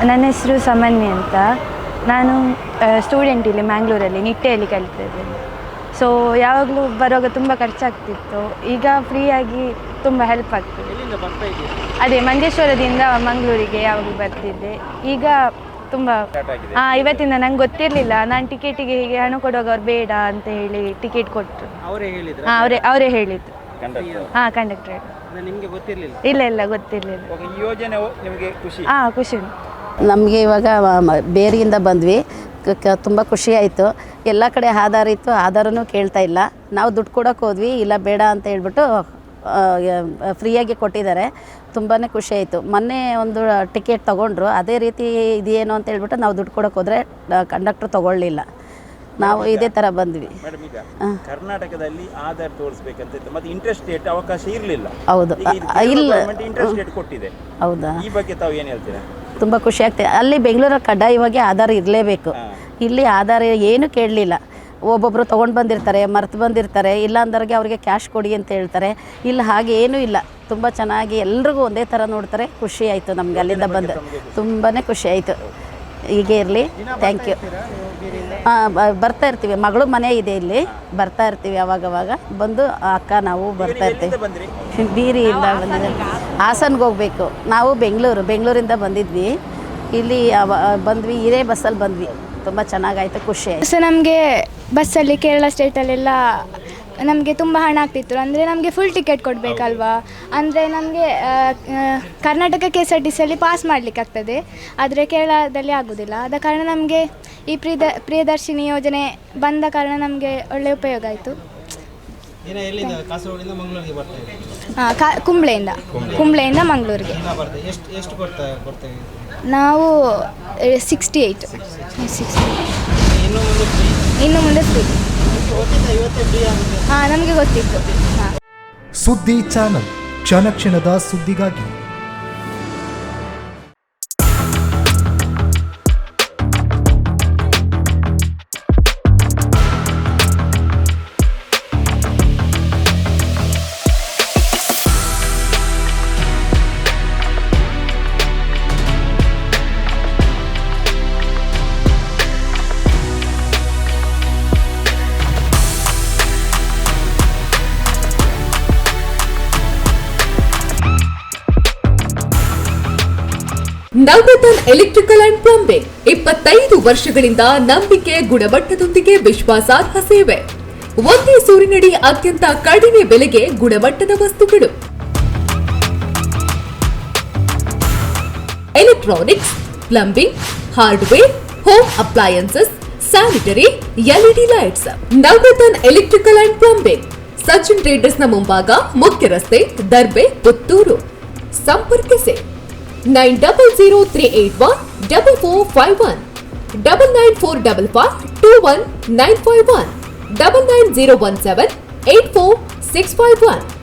ನನ್ನ ಹೆಸರು ಸಮನ್ವಿ ಅಂತ. ನಾನು ಸ್ಟೂಡೆಂಟ್ ಇಲ್ಲಿ ಮ್ಯಾಂಗ್ಳೂರಲ್ಲಿ ನಿಟ್ಟೆಯಲ್ಲಿ ಕಲಿತಿದ್ದೇನೆ. ಸೊ ಯಾವಾಗಲೂ ಬರುವಾಗ ತುಂಬ ಖರ್ಚಾಗ್ತಿತ್ತು. ಈಗ ಫ್ರೀಯಾಗಿ ತುಂಬ ಹೆಲ್ಪ್ ಆಗ್ತದೆ. ಅದೇ ಮಂಜೇಶ್ವರದಿಂದ ಮಂಗಳೂರಿಗೆ ಯಾವಾಗಲೂ ಬರ್ತಿದ್ದೆ. ಈಗ ತುಂಬ ಇವತ್ತಿಂದ ನಂಗೆ ಗೊತ್ತಿರಲಿಲ್ಲ. ನಾನು ಟಿಕೆಟಿಗೆ ಹೀಗೆ ಹಣ ಕೊಡುವಾಗ ಅವ್ರು ಬೇಡ ಅಂತ ಹೇಳಿ ಟಿಕೆಟ್ ಕೊಟ್ಟರು. ಅವರೇ ಹೇಳಿದ್ದು. ಕಂಡಕ್ಟರ್. ಇಲ್ಲ ಗೊತ್ತಿರಲಿಲ್ಲ. ಖುಷಿ. ನಮಗೆ ಇವಾಗ ಬೇರಿಯಿಂದ ಬಂದ್ವಿ. ತುಂಬ ಖುಷಿ ಆಯಿತು. ಎಲ್ಲ ಕಡೆ ಆಧಾರ ಇತ್ತು, ಆಧಾರನೂ ಕೇಳ್ತಾ ಇಲ್ಲ. ನಾವು ದುಡ್ಡು ಕೊಡೋಕೆ ಹೋದ್ವಿ, ಇಲ್ಲ ಬೇಡ ಅಂತ ಹೇಳ್ಬಿಟ್ಟು ಫ್ರೀಯಾಗಿ ಕೊಟ್ಟಿದ್ದಾರೆ. ತುಂಬಾ ಖುಷಿ ಆಯಿತು. ಮೊನ್ನೆ ಒಂದು ಟಿಕೆಟ್ ತೊಗೊಂಡ್ರು, ಅದೇ ರೀತಿ ಇದೇನು ಅಂತ ಹೇಳ್ಬಿಟ್ಟು ನಾವು ದುಡ್ಡು ಕೊಡೋಕೆ ಹೋದರೆ ಕಂಡಕ್ಟ್ರ್ ತೊಗೊಳ್ಳಿಲ್ಲ. ನಾವು ಇದೇ ಥರ ಬಂದ್ವಿ. ಕರ್ನಾಟಕದಲ್ಲಿ ಆಧಾರ್ ತೋರಿಸಬೇಕಂತ ಮತ್ತೆ ಇಂಟ್ರೆಸ್ಟ್ ರೇಟ್ ಅವಕಾಶ ಇರಲಿಲ್ಲ. ಹೌದು, ಇಲ್ಲ ಇಂಟ್ರೆಸ್ಟ್ ರೇಟ್ ಕೊಟ್ಟಿದೆ. ಹೌದಾ? ಈ ಬಗ್ಗೆ ತಾವು ಏನು ಹೇಳ್ತೀರಾ? ತುಂಬ ಖುಷಿ ಆಗ್ತದೆ. ಅಲ್ಲಿ ಬೆಂಗಳೂರಲ್ಲಿ ಕಡ್ಡಾಯವಾಗಿ ಆಧಾರ ಇರಲೇಬೇಕು. ಇಲ್ಲಿ ಆಧಾರ ಏನು ಕೇಳಲಿಲ್ಲ. ಒಬ್ಬೊಬ್ಬರು ತೊಗೊಂಡು ಬಂದಿರ್ತಾರೆ, ಮರ್ತು ಬಂದಿರ್ತಾರೆ, ಇಲ್ಲ ಅಂದವ್ರಿಗೆ ಅವರಿಗೆ ಕ್ಯಾಶ್ ಕೊಡಿ ಅಂತ ಹೇಳ್ತಾರೆ. ಇಲ್ಲ, ಹಾಗೆ ಏನೂ ಇಲ್ಲ. ತುಂಬ ಚೆನ್ನಾಗಿ ಎಲ್ರಿಗೂ ಒಂದೇ ಥರ ನೋಡ್ತಾರೆ. ಖುಷಿ ಆಯಿತು ನಮ್ಗೆ ಅಲ್ಲಿಂದ ಬಂದು. ತುಂಬಾ ಖುಷಿ ಆಯಿತು. ಹೀಗೆ ಇರಲಿ. Thank you. ಬರ್ತಾ ಇರ್ತೀವಿ. ಮಗಳು ಮನೆ ಇದೆ ಇಲ್ಲಿ, ಬರ್ತಾ ಇರ್ತೀವಿ ಅವಾಗವಾಗ ಬಂದು. ಅಕ್ಕ ನಾವು ಬರ್ತಾ ಇರ್ತೀವಿ. ಬೀರಿಯಿಂದ ಬಂದಿದ್ದೆ. ಹಾಸನ್ಗೆ ಹೋಗಬೇಕು. ನಾವು ಬೆಂಗಳೂರಿಂದ ಬಂದಿದ್ವಿ. ಇಲ್ಲಿ ಬಂದ್ವಿ, ಇದೇ ಬಸ್ಸಲ್ಲಿ ಬಂದ್ವಿ. ತುಂಬ ಚೆನ್ನಾಗಾಯಿತು, ಖುಷಿ ಆಯಿತು. ಸೊ ನಮಗೆ ಬಸ್ಸಲ್ಲಿ ಕೇರಳ ಸ್ಟೇಟಲ್ಲೆಲ್ಲ ನಮಗೆ ತುಂಬ ಹಣ ಆಗ್ತಿತ್ತು. ಅಂದರೆ ನಮಗೆ ಫುಲ್ ಟಿಕೆಟ್ ಕೊಡಬೇಕಲ್ವಾ. ಅಂದರೆ ನಮಗೆ ಕರ್ನಾಟಕ KSRTCಯಲ್ಲಿ ಪಾಸ್ ಮಾಡಲಿಕ್ಕೆ ಆಗ್ತದೆ, ಆದರೆ ಕೇರಳದಲ್ಲಿ ಆಗೋದಿಲ್ಲ. ಆದ ಕಾರಣ ನಮಗೆ ಈ ಪ್ರಿಯದರ್ಶಿನಿ ಯೋಜನೆ ಬಂದ ಕಾರಣ ನಮಗೆ ಒಳ್ಳೆಯ ಉಪಯೋಗ ಆಯಿತು. ಕುಂಬ್ಳೆಯಿಂದ ಮಂಗಳೂರಿಗೆ ನಾವು 68. ಇನ್ನು ಮುಂದೆ ಫ್ರೀ. ನಮಗೆ ಗೊತ್ತಿತ್ತು. ಸುದ್ದಿ ಚಾನಲ್, ಕ್ಷಣ ಕ್ಷಣದ ಸುದ್ದಿಗಾಗಿ. ನವರತ್ನ ಎಲೆಕ್ಟ್ರಿಕಲ್ ಅಂಡ್ ಪ್ಲಂಬಿಂಗ್ 25 ವರ್ಷಗಳಿಂದ ನಂಬಿಕೆ, ಗುಣಮಟ್ಟದೊಂದಿಗೆ ವಿಶ್ವಾಸಾರ್ಹ ಸೇವೆ. ಒಂದೇ ಸೂರಿನಡಿ ಅತ್ಯಂತ ಕಡಿಮೆ ಬೆಲೆಗೆ ಗುಣಮಟ್ಟದ ವಸ್ತುಗಳು. Electronics, plumbing, hardware, home appliances, sanitary, LED lights. Navaratna electrical and plumbing, Sachin traders ನ ಮುಂಭಾಗ, ಮುಖ್ಯ ರಸ್ತೆ, ದರ್ಬೆ, ಪುತ್ತೂರು. ಸಂಪರ್ಕಿಸಿ 9003814451 9945521951 990178461.